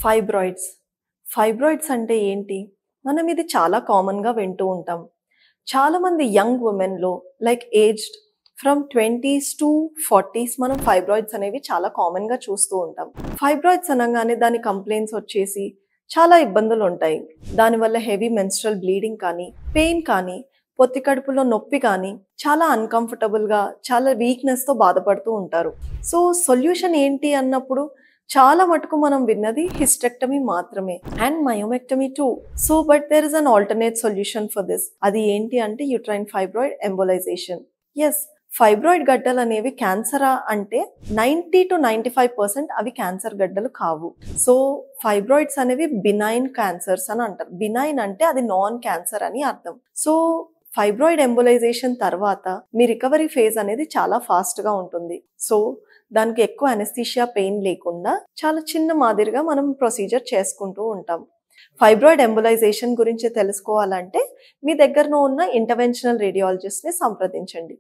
Fibroids. Fibroids అంటే ఏంటి? మనం ఇది చాలా కామన్‌గా వింటూ ఉంటాం. చాలామంది యంగ్ వుమెన్‌లో ఏజ్డ్ ఫ్రమ్ 20స్ టు 40స్ మనం ఫైబ్రాయిడ్స్ అనేవి చాలా కామన్‌గా చూస్తూ ఉంటాం. ఫైబ్రాయిడ్స్ అనంగానే దాని కంప్లెయింట్స్ వచ్చేసి చాలా ఇబ్బందులుంటాయి. దానివల్ల హెవీ మెన్‌స్ట్రువల్ బ్లీడింగ్ కానీ, పెయిన్ కానీ, పొత్తి కడుపులో నొప్పి కానీ, చాలా అన్‌కంఫర్టబుల్‌గా, చాలా వీక్‌నెస్‌తో బాధపడుతూ ఉంటారు. సో, సొల్యూషన్ ఏంటి అన్నప్పుడు చాలా మటుకు మనం విన్నది హిస్టెక్టమీ మాత్రమే and myomectomy too. So but there is an alternate solution for this. అది ఏంటి అంటే uterine fibroid embolisation. Yes, fibroid గడ్డలు అనేవి క్యాన్సరా అంటే 90-95% అవి క్యాన్సర్ గడ్డలు కావు. సో ఫైబ్రాయిడ్స్ అనేవి బినైన్ క్యాన్సర్స్ అని అంటారు. బినైన్ అంటే అది నాన్ క్యాన్సర్ అని అర్థం. సో ఫైబ్రాయిడ్ ఎంబోలైజేషన్ తర్వాత మీ రికవరీ ఫేజ్ అనేది చాలా ఫాస్ట్గా ఉంటుంది. సో దానికి ఎక్కువ అనెస్థీషియా పెయిన్ లేకుండా చాలా చిన్న మాదిరిగా మనం ప్రొసీజర్ చేసుకుంటూ ఉంటాం. ఫైబ్రాయిడ్ ఎంబోలైజేషన్ గురించి తెలుసుకోవాలంటే మీ దగ్గరలో ఉన్న ఇంటర్వెన్షనల్ రేడియాలజిస్ట్ని సంప్రదించండి.